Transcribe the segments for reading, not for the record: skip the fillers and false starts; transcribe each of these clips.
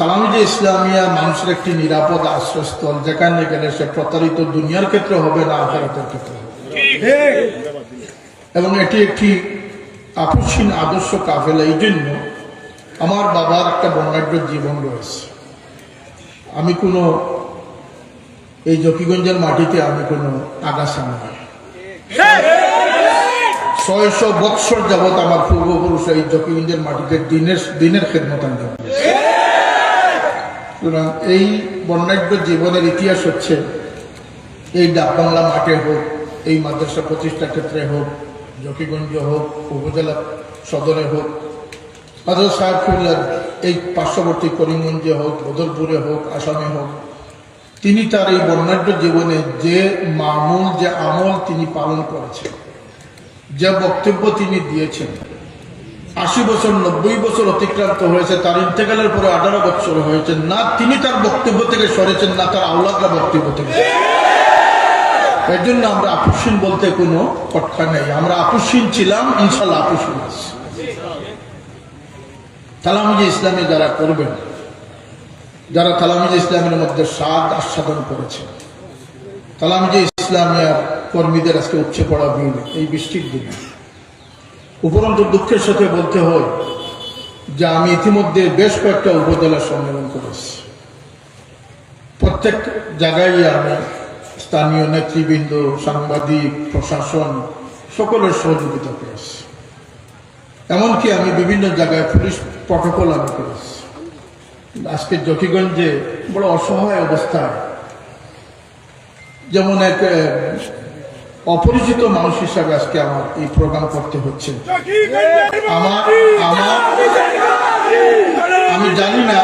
তালামিজে ইসলামিয়া মানুষের একটি নিরাপদ আশ্রয়স্থল, যেখানে গেলে সে প্রতারিত দুনিয়ার ক্ষেত্রে হবে না, আখিরাতের ক্ষেত্রে হবে। এবং এটি একটি আপসহীন আদর্শ কাফেলা। এই জন্য আমার বাবার একটা বর্ণাঢ্য জীবন রয়েছে। আমি কোনো এই জকিগঞ্জের মাটিতে আমি কোনো আগাছা নয়। 600 বৎসর যাবৎ আমার পূর্বপুরুষ এই জকিগঞ্জের মাটিতে দিনের খেদমত আনতে। সুতরাং এই বর্ণাঢ্য জীবনের ইতিহাস হচ্ছে এই ডাকবাংলা মাঠে হোক, এই মাদ্রাসা প্রতিষ্ঠার ক্ষেত্রে হোক, জকিগঞ্জ হোক, উপজেলা সদরে হোক, হযরত সাহেবুল্লাহ এই পার্শ্ববর্তী করিমগঞ্জে হোক, বদরপুরে হোক, আসামে হোক, তিনি তার এই বর্ণাঢ্য জীবনে যে মামুল, যে আমল তিনি পালন করেছেন, যে বক্তব্য তিনি দিয়েছেন, 80 বছর 90 বছর অতিক্রান্ত হয়েছে, তার ইন্তেকালের পরে 18 বছর হয়েছে, না তিনি তার বক্তব্য থেকে সরেছেন, না তার আওলাদরা বক্তব্য থেকে। এর জন্য আমরা আপসহীন বলতে কোনো কথা নেই। আমরা আপসহীন ছিলাম, ইনশাল্লাহ আপসহীন আছি। তালামিজে ইসলামে যারা করবেন, যারা তালামিজে ইসলামের মধ্যে স্বাদ আস্বাদন করেছেন, তালামিজে ইসলামিয়ার কর্মীদের আজকে উপচে পড়া ভিড় এই বৃষ্টির দিনে। উপরন্তু দুঃখের সাথে বলতে হয় যে আমি ইতিমধ্যে বেশ কয়েকটা উপজেলা সম্মেলন করেছি। প্রত্যেক জায়গায় আমি স্থানীয় নেতৃবৃন্দ, সাংবাদিক, প্রশাসন সকলের সহযোগিতা পেয়েছি। এমনকি আমি বিভিন্ন জায়গায় পুলিশ প্রটোকল আমি করেছি। আজকে জকিগঞ্জে বড় অসহায় অবস্থায়, যেমন এক অপরিচিত মানুষ হিসাবে আজকে আমার এই প্রোগ্রাম করতে হচ্ছে। আমি জানি না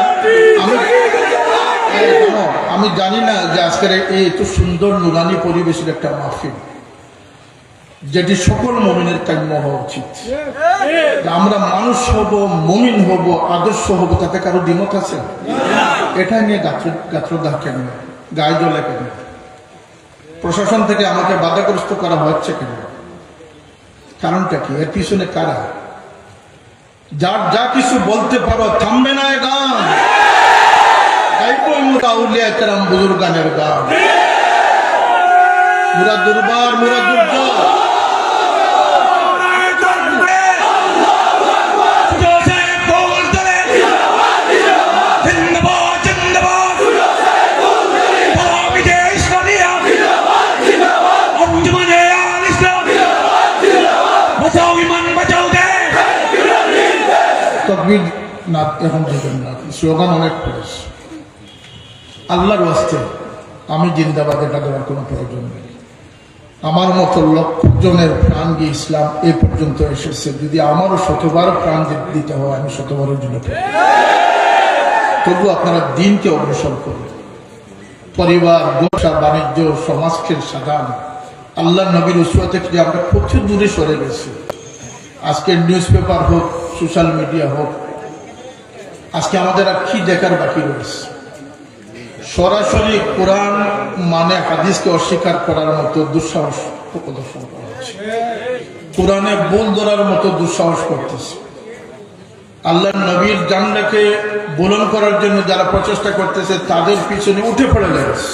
আমি জানি না যে আজকের এই এত সুন্দর নুরানি পরিবেশের একটা মাহফিল, যেটি সকল মুমিনের কাম্য হওয়া উচিত। আমরা মানুষ হব, মুমিন হব, আদর্শ হব, তাতে কারো দ্বিমত আছে? এটা নিয়ে গাত্রদাহ কেন, গায়ে জ্বলে কেন, প্রশাসন থেকে আমাকে বাধাগ্রস্ত করা হচ্ছে কেন? কারণটা কি? এর পিছনে কারা? যার যা কিছু বলতে পারো, থামবে না এ গান, আউলিয়া কেরাম বুজুর্গানের গান, মুরা দুর্বার, মুরা দুর্জয়। তকবীর না এখন দিবেন না, স্লোগান অনেক করেছে। আল্লাহর ওয়াস্তে আমি জিন্দাবাদ এটা দেওয়ার কোনো প্রয়োজন নেই। আমার মতো লক্ষ জনের প্রাণ দিয়ে ইসলাম এ পর্যন্ত এসেছে। যদি আমারও 100বার প্রাণ দিতে হয়, আমি 100বারের জন্য, তবু আপনারা দিনকে অগ্রসর করুন। পরিবার, ব্যবসা বাণিজ্য, সমাজকে সাজান। আল্লাহ নবীর উসওয়া থেকে আমরা প্রচুর দূরে সরে গেছি। আজকে নিউজ পেপার হোক, সোশ্যাল মিডিয়া হোক, আজকে আমাদের আর কি দেখার বাকি রয়েছে? সরাসরি কোরআন মানে হাদিসকে অস্বীকার করার মতো দুঃসাহস প্রদর্শন করা হচ্ছে। কোরআনে ভুল ধরার মতো দুঃসাহস করতেছে। আল্লাহ নবীর জানলাকে বুলন্দ করার জন্য যারা প্রচেষ্টা করতেছে, তাদের পিছনে উঠে পড়ে যাচ্ছে।